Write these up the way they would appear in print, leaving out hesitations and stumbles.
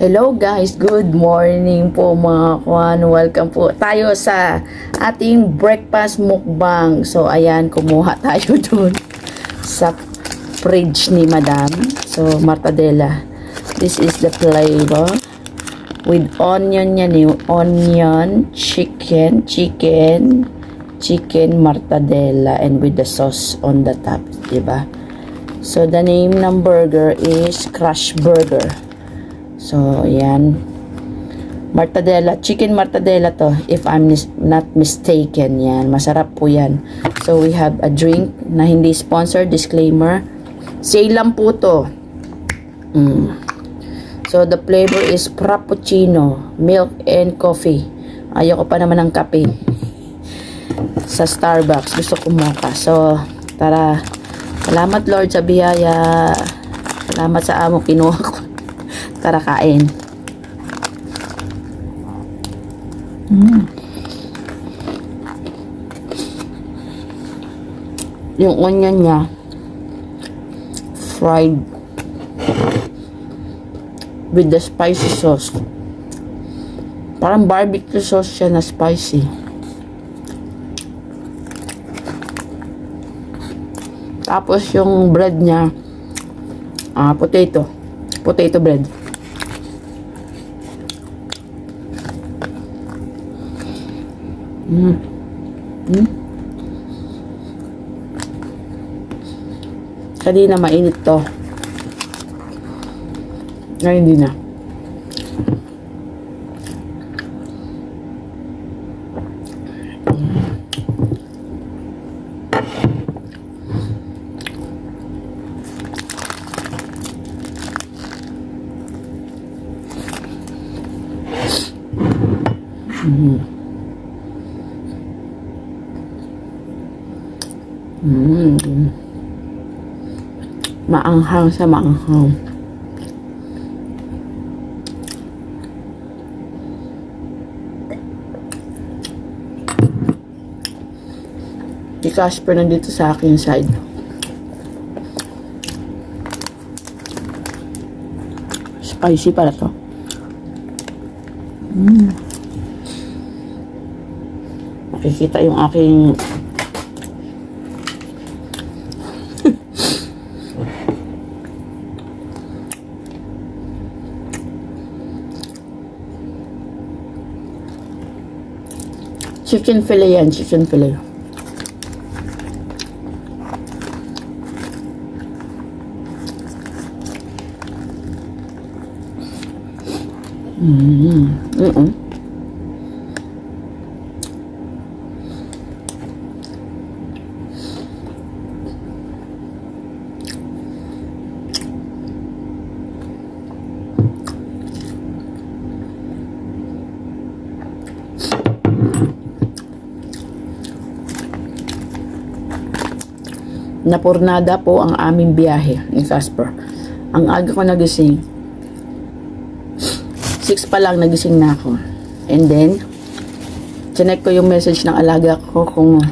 Hello guys, good morning po mga kwan. Welcome po tayo sa ating breakfast mukbang. So ayan, kumuha tayo dun sa fridge ni Madam. So mortadella. This is the flavor with onion yan eh. Onion, chicken mortadella and with the sauce on the top, diba? So the name ng burger is Crush Burger. So, yan. Mortadella. Chicken mortadella to. If I'm not mistaken. Yan. Masarap po yan. So, we have a drink na hindi sponsored. Disclaimer. Sale lang po to. So, the flavor is Frappuccino. Milk and coffee. Ayoko pa naman ng kape. Sa Starbucks. Gusto ko mocha. So, tara. Salamat Lord sa biyaya. Salamat sa amo. Kinuha ko. Tara kain. Yung onion niya fried with the spicy sauce. Parang barbecue sauce siya na spicy. Tapos yung bread niya potato bread. Kanina mainit to. Ngayon hindi na. Maanghang sa maanghang. Si Casper nandito sa aking side. Spicy pala to. Makikita yung aking chicken fillet yan, chicken fillet. Napurnada po ang aming biyahe ni Casper. Ang aga ko nagising. 6 pa lang nagising na ako. And then, chinek ko yung message ng alaga ko kung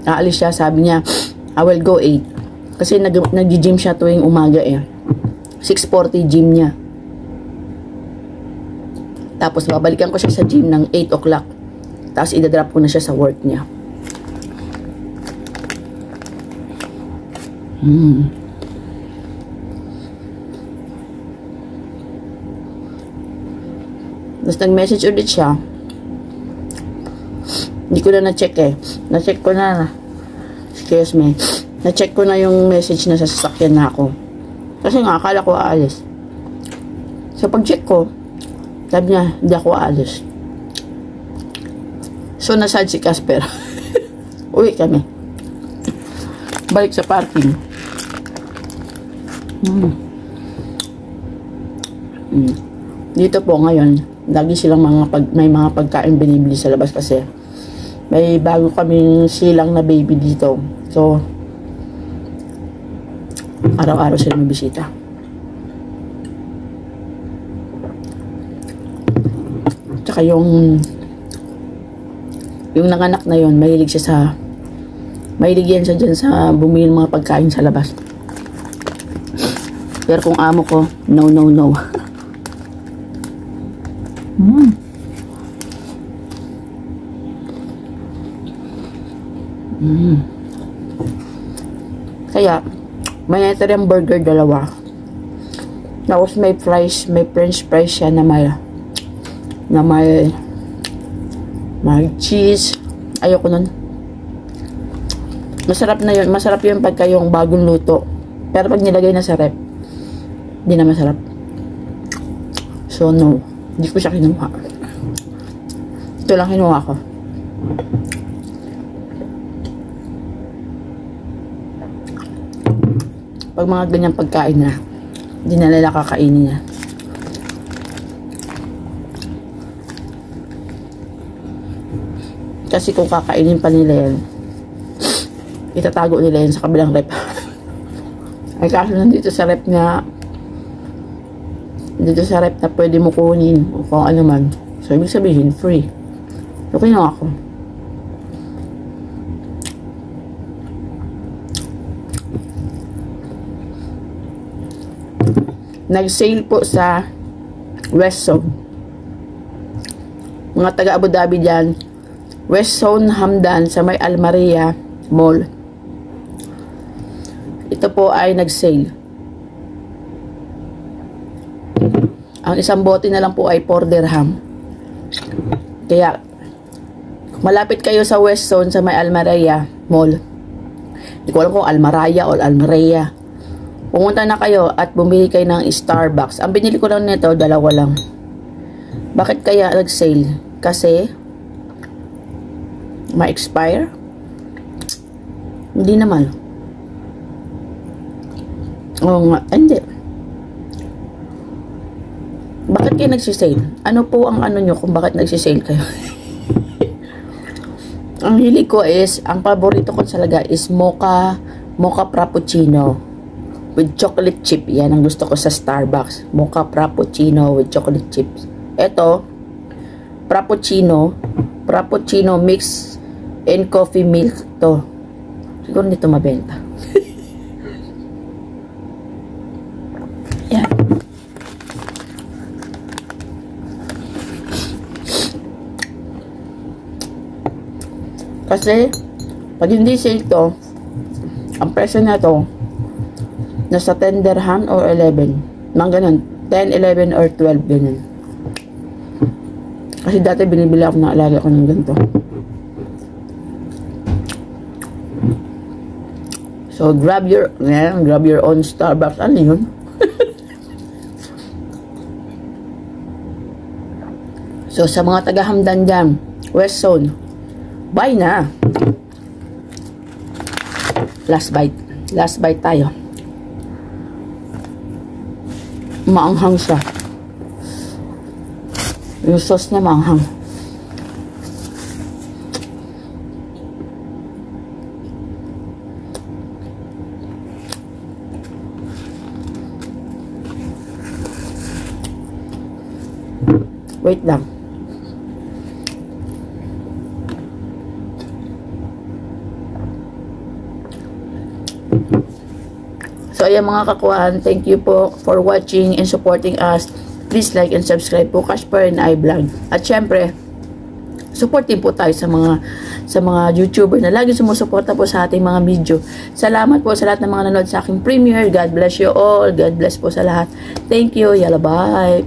aalis siya. Sabi niya, I will go 8. Kasi nag-gym siya tuwing umaga eh. 6:40 gym niya. Tapos babalikan ko siya sa gym ng 8 o'clock. Tapos idadrop ko na siya sa work niya. Tapos nag-message ulit siya. Hindi ko na na-check eh. Na-check ko na. Excuse me. Na-check ko na yung message na sa sasakyan na ako. Kasi nga, akala ko aalis. So pag-check ko, sabi niya, hindi ako aalis. So nasad si Casper. Uwi kami. Balik sa parking. Dito po ngayon, lagi silang may mga pagkain binibili sa labas kasi may bago kaming silang na baby dito. So, araw-araw sila may bisita. Tsaka yung nanganak na yon, mahilig yan siya dyan sa bumili mga pagkain sa labas. Pero kung amo ko, no. Kaya, may Italian burger dalawa. Tapos may fries, may french fries siya na may cheese. Ayoko nun. Masarap na yun. Masarap yun pagka yung bagong luto. Pero pag nilagay na sa rep, hindi na masarap. So, no. Hindi ko siya kinuha. Ito lang kinuha ko. Pag mga ganyang pagkain na, hindi na nila kakainin niya. Kasi kung kakainin pa nila yan, itatago nila yan sa kabilang rep. Ay kaso nandito sa rep na pwede mo kunin o kung ano man. So, ibig sabihin, free. So, kinuha ako. Nag-sale po sa West Zone. Mga taga Abu Dhabi dyan, West Zone Hamdan sa may Almaria Mall. Ito po ay nag-sale. Ang isang bote na lang po ay 4 dirham. Kaya, malapit kayo sa West Zone sa may Almaria Mall. Hindi ko alam kung Almaraya o Almaria. Pumunta na kayo at bumili kayo ng Starbucks. Ang binili ko lang nito, dalawa lang. Bakit kaya nag-sale? Kasi ma-expire? Hindi naman. Oo nga, hindi. Bakit kayo nagsisale? Ano po ang ano nyo kung bakit nagsisale kayo? Ang hilig ko is, ang paborito ko talaga is mocha frappuccino with chocolate chip. Yan ang gusto ko sa Starbucks. Mocha frappuccino with chocolate chips. Ito, frappuccino mix and coffee milk to. Siguro nito mabenta. Yan. Kasi, pag hindi sale to, ang presyo na to, nasa 10 dirham or 11. Nang ganun. 10, 11, or 12. Ganun. Kasi dati binibili ako na alaga ko ng ganito. So, grab your own Starbucks. Ano yun? So, sa mga taga-Hamdan dyan, West Zone, buy na. Last bite. Last bite tayo. Maanghang siya. Yung sauce niya maanghang. Wait lang. So, ayan mga kakuhan, thank you po for watching and supporting us. Please like and subscribe po, Cashper and I Vlog. At syempre, supportin po tayo sa mga YouTuber na lagi sumusuporta po sa ating mga video. Salamat po sa lahat ng mga nanood sa aking premiere. God bless you all. God bless po sa lahat. Thank you. Yalla, bye.